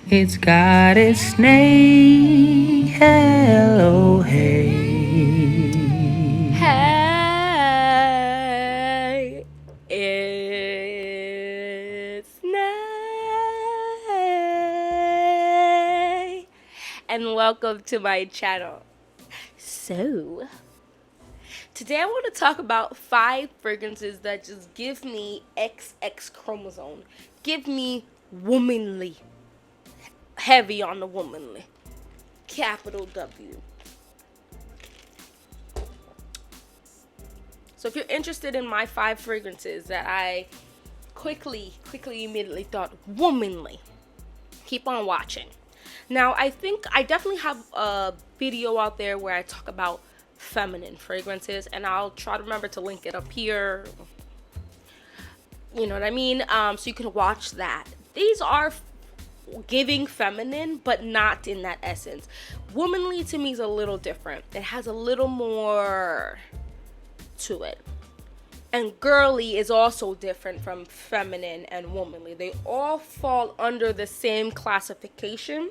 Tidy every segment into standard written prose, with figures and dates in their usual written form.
It's got its name. Hello, hey. Hey, it's Nay, and welcome to my channel. So, today I want to talk about 5 fragrances that just give me XX chromosome, give me womanly, heavy on the womanly, capital W. So if you're interested in my 5 fragrances that I quickly, immediately thought womanly, keep on watching. Now, I think I definitely have a video out there where I talk about feminine fragrances, and I'll try to remember to link it up here. You know what I mean? So you can watch that. These are giving feminine, but not in that essence. Womanly to me is a little different. It has a little more to it. And girly is also different from feminine and womanly. They all fall under the same classification.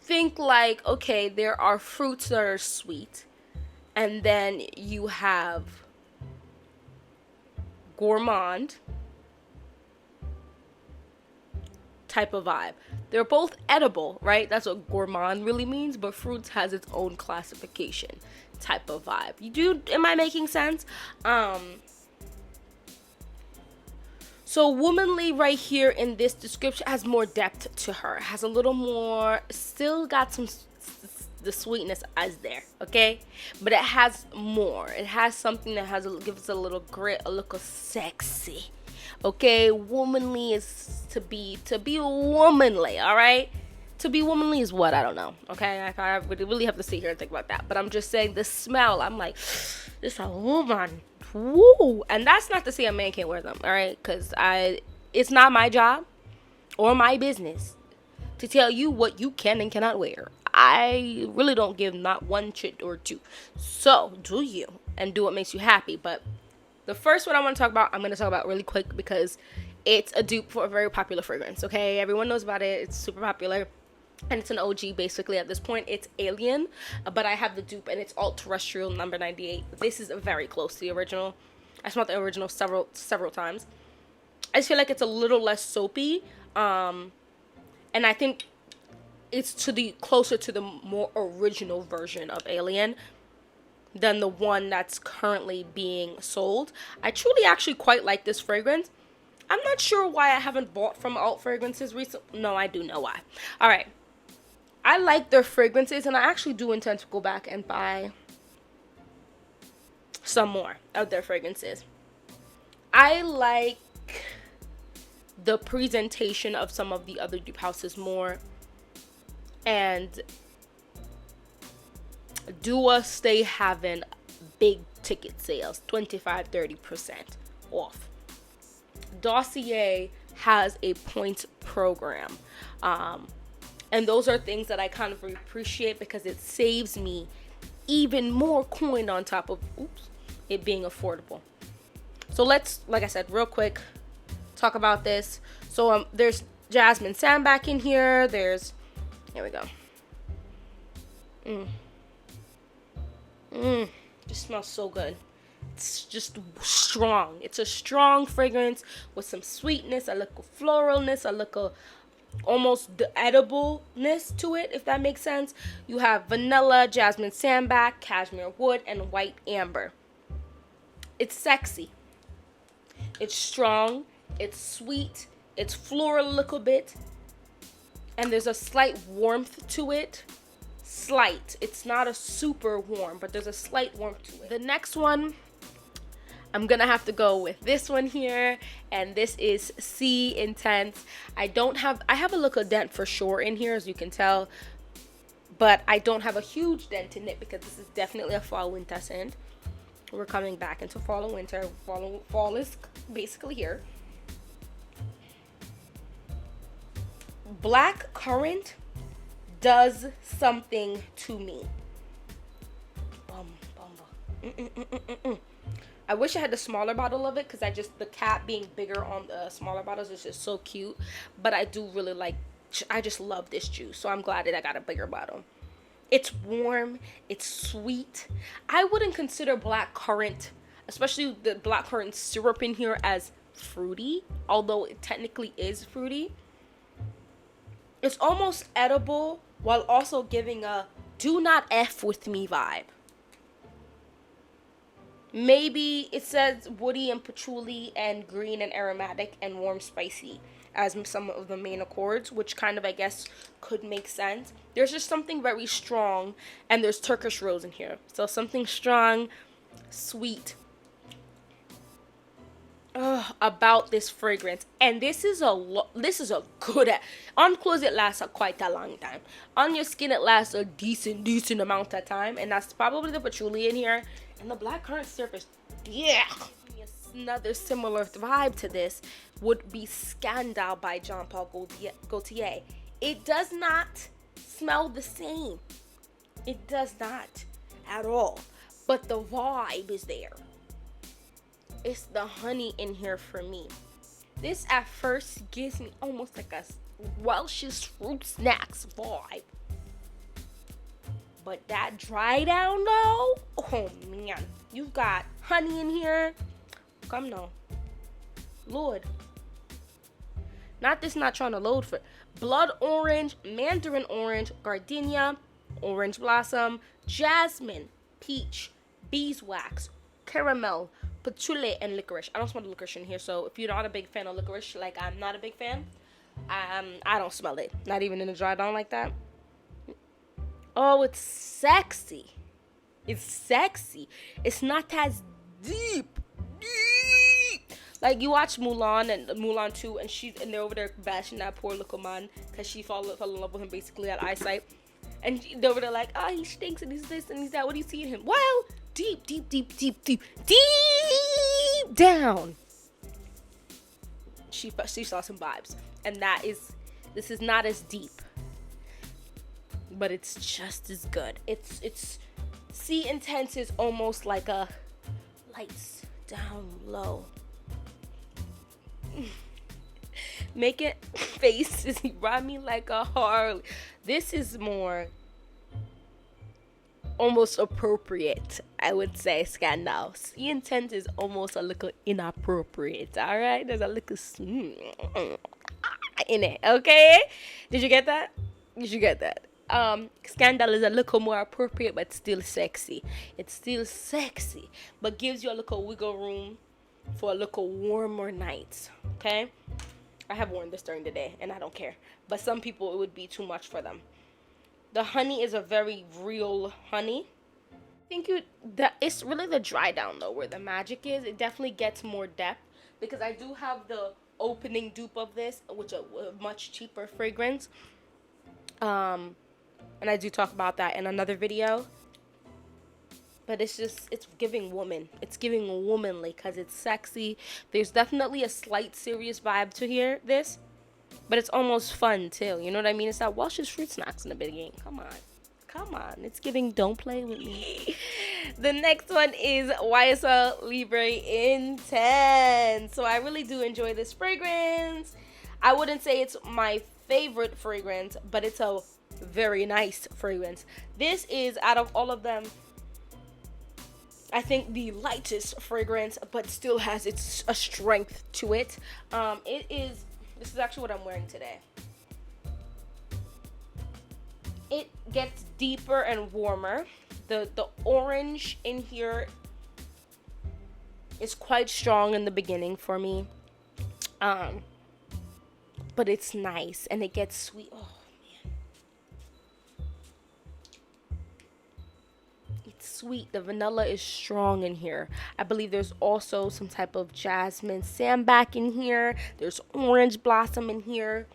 Think like, okay, there are fruits that are sweet, and then you have gourmand type of vibe. They're both edible, right? That's what gourmand really means, but fruits has its own classification type of vibe. Am I making sense? So womanly right here in this description has more depth to her. Has a little more, still got some the sweetness as there, okay? But it has more. It has something that gives a little grit, a little sexy. Okay, womanly is to be womanly, all right? To be womanly is what? I don't know. Okay, I would really have to sit here and think about that. But I'm just saying the smell. I'm like, this a woman. Woo! And that's not to say a man can't wear them, all right? Because it's not my job or my business to tell you what you can and cannot wear. I really don't give not one shit or two. So do you and do what makes you happy. But the first one I want to talk about, I'm going to talk about really quick because it's a dupe for a very popular fragrance. Okay, everyone knows about it. It's super popular. And it's an OG basically at this point. It's Alien, but I have the dupe and it's Alt Terrestrial number 98. This is very close to the original. I smelled the original several times. I just feel like it's a little less soapy, and I think it's closer to the more original version of Alien than the one that's currently being sold. I truly actually quite like this fragrance. I'm not sure why I haven't bought from Alt Fragrances recently. No, I do know why. All right. I like their fragrances, and I actually do intend to go back and buy some more of their fragrances. I like the presentation of some of the other dupe houses more, and Dua stay having big ticket sales, 25-30% off. Dossier has a points program. And those are things that I kind of appreciate because it saves me even more coin on top of it being affordable. So let's, like I said, real quick, talk about this. So there's jasmine sandback in here. Here we go. Just smells so good. It's just strong. It's a strong fragrance with some sweetness, a little floralness, a little almost the edibleness to it, if that makes sense. You have vanilla, jasmine sandback, cashmere wood, and white amber. It's sexy. It's strong. It's sweet. It's floral a little bit. And there's a slight warmth to it. Slight. It's not a super warm, but there's a slight warmth to it. The next one, I'm gonna have to go with this one here, and this is Sea Intense. I have a little dent for sure in here, as you can tell, but I don't have a huge dent in it because this is definitely a fall winter scent. We're coming back into fall and winter. Fall is basically here. Black currant does something to me. I wish I had the smaller bottle of it because the cap being bigger on the smaller bottles is just so cute. But I do really like, I just love this juice. So I'm glad that I got a bigger bottle. It's warm. It's sweet. I wouldn't consider black currant, especially the black currant syrup in here, as fruity, although it technically is fruity. It's almost edible while also giving a do not F with me vibe. Maybe it says woody and patchouli and green and aromatic and warm spicy as some of the main accords, which kind of, I guess, could make sense. There's just something very strong, and there's Turkish rose in here. So something strong, sweet, about this fragrance. And this is a good on clothes. It lasts quite a long time. On your skin, it lasts a decent amount of time, and that's probably the patchouli in here and the black currant syrup is, yeah. Another similar vibe to this would be Scandal by Jean Paul Gaultier. It does not smell the same. It does not at all, but the vibe is there. It's the honey in here for me. This at first gives me almost like a Welch's fruit snacks vibe. But that dry down though, oh man, you've got honey in here. Come no, Lord. Not trying to load for blood orange, mandarin orange, gardenia, orange blossom, jasmine, peach, beeswax, caramel, patchouli, and licorice. I don't smell the licorice in here, so if you're not a big fan of licorice, like I'm not a big fan, I don't smell it. Not even in the dry down like that. Oh, it's sexy. It's sexy. It's not as deep. Like you watch Mulan and Mulan 2 and they're over there bashing that poor little man because she fell in love with him basically at eyesight. And they're over there like, oh, he stinks and he's this and he's that. What do you see in him? Well, deep down. She saw some vibes. And this is not as deep. But it's just as good. It's See Intense is almost like a lights down low. Make it faces. He brought me like a Harley. This is more almost appropriate, I would say. Scandal. See Intense is almost a little inappropriate. All right, there's a little in it. Okay, did you get that? Scandal is a little more appropriate, but still sexy. It's still sexy, but gives you a little wiggle room for a little warmer nights. Okay, I have worn this during the day, and I don't care. But some people, it would be too much for them. The honey is a very real honey. I think it's really the dry down though where the magic is. It definitely gets more depth because I do have the opening dupe of this, which is a much cheaper fragrance. And I do talk about that in another video. But it's giving woman. It's giving womanly because it's sexy. There's definitely a slight serious vibe to this. But it's almost fun too. You know what I mean? It's that Welch's fruit snacks in the beginning. Come on. It's giving don't play with me. The next one is YSL Libre Intense. So I really do enjoy this fragrance. I wouldn't say it's my favorite fragrance, but it's a very nice fragrance. This is, out of all of them, I think the lightest fragrance, but still has a strength to it. This is actually what I'm wearing today. It gets deeper and warmer. The orange in here is quite strong in the beginning for me. But it's nice and it gets sweet. Oh man. It's sweet. The vanilla is strong in here. I believe there's also some type of jasmine sambac in here. There's orange blossom in here.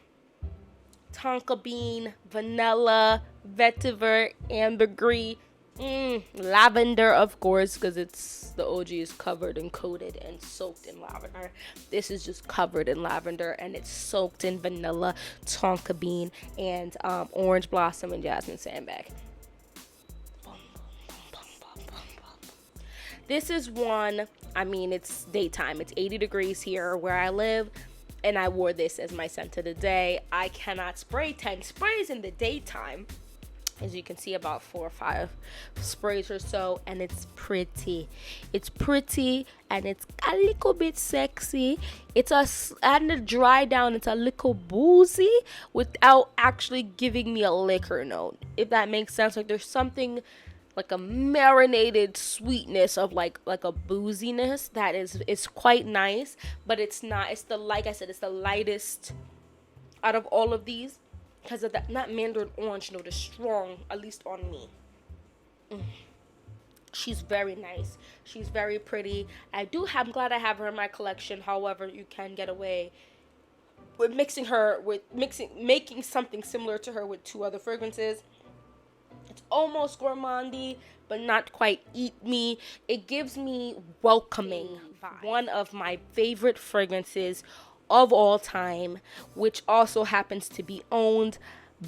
Tonka bean, vanilla, vetiver, ambergris, lavender, of course, because the OG is covered and coated and soaked in lavender. This is just covered in lavender and it's soaked in vanilla, tonka bean, and orange blossom and jasmine sambac. This is one I mean, it's daytime. It's 80 degrees here where I live, and I wore this as my scent of the day. I cannot spray 10 sprays in the daytime. As you can see, about 4 or 5 sprays or so, and it's pretty. It's pretty, and it's a little bit sexy. And the dry down, it's a little boozy without actually giving me a liquor note, if that makes sense. Like, there's something like a marinated sweetness of like a booziness that is quite nice, but it's not. It's the, like I said, it's the lightest out of all of these. Because of that, not mandarin orange note is strong, at least on me. She's very nice. She's very pretty. I'm glad I have her in my collection. However, you can get away with making something similar to her with 2 other fragrances. It's almost gourmandy, but not quite eat me. It gives me welcoming vibe. One of my favorite fragrances of all time, which also happens to be owned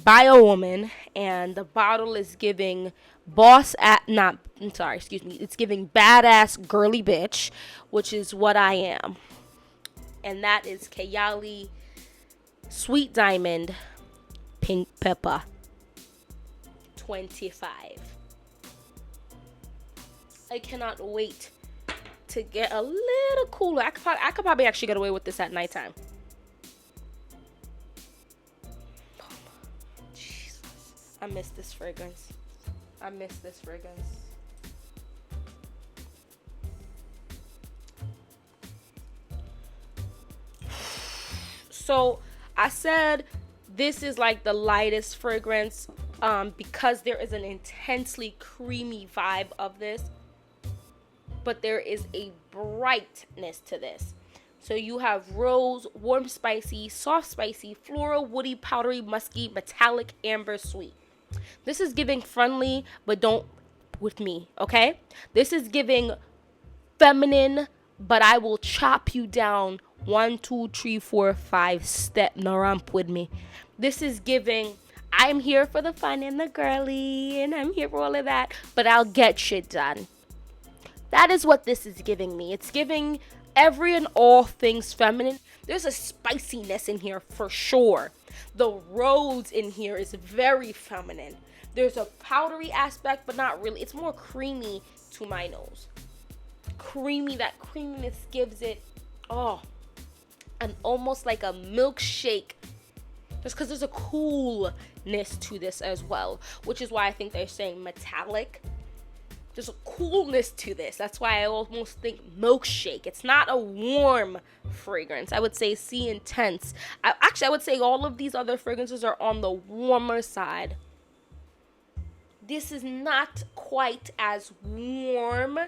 by a woman, and the bottle is giving it's giving badass girly bitch, which is what I am. And that is Kayali Sweet Diamond Pink Pepper 25. I cannot wait to get a little cooler. I could probably actually get away with this at nighttime. Jesus. I miss this fragrance. So I said this is like the lightest fragrance because there is an intensely creamy vibe of this, but there is a brightness to this. So you have rose, warm spicy, soft spicy, floral, woody, powdery, musky, metallic, amber, sweet. This is giving friendly, but don't with me, okay? This is giving feminine, but I will chop you down 1, 2, 3, 4, 5 step no ramp with me. This is giving, I'm here for the fun and the girly, and I'm here for all of that, but I'll get shit done. That is what this is giving me. It's giving every and all things feminine. There's a spiciness in here for sure. The rose in here is very feminine. There's a powdery aspect, but not really. It's more creamy to my nose. Creamy, that creaminess gives it, and almost like a milkshake. Just because there's a coolness to this as well, which is why I think they're saying metallic. There's a coolness to this. That's why I almost think milkshake. It's not a warm fragrance. I would say C intense. I would say all of these other fragrances are on the warmer side. This is not quite as warm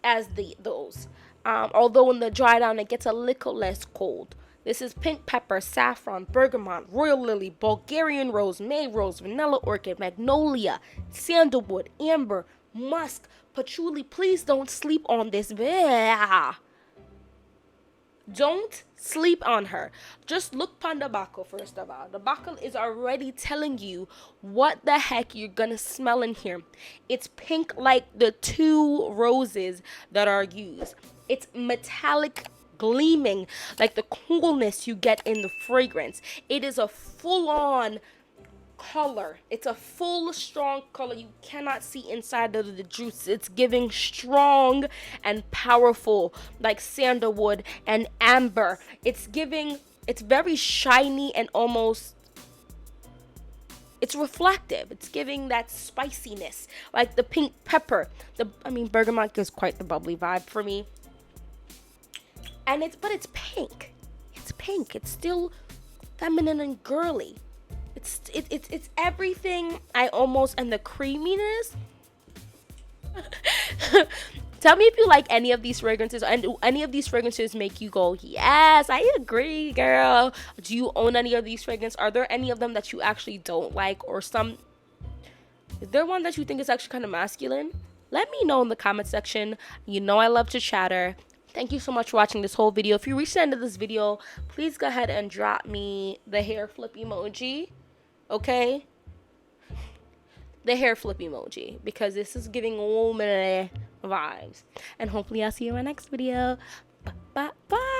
as those. Although in the dry down, it gets a little less cold. This is pink pepper, saffron, bergamot, royal lily, Bulgarian rose, May rose, vanilla orchid, magnolia, sandalwood, amber, musk, patchouli. Please don't sleep on this. Don't sleep on her. Just look upon the bottle first of all. The bottle is already telling you what the heck you're gonna smell in here. It's pink like the 2 roses that are used. It's metallic, gleaming like the coolness you get in the fragrance. It is a full-on color. It's a full, strong color. You cannot see inside of the juice. It's giving strong and powerful, like sandalwood and amber. It's very shiny and almost, it's reflective. It's giving that spiciness, like the pink pepper. Bergamot gives quite the bubbly vibe for me. But it's pink. It's pink. It's still feminine and girly. It's everything and the creaminess. Tell me if you like any of these fragrances, and do any of these fragrances make you go, yes, I agree, girl? Do you own any of these fragrances? Are there any of them that you actually don't like, or is there one that you think is actually kind of masculine? Let me know in the comment section. You know I love to chatter. Thank you so much for watching this whole video. If you reached the end of this video, please go ahead and drop me the hair flip emoji. Okay? The hair flip emoji. Because this is giving woman vibes. And hopefully I'll see you in my next video. Bye.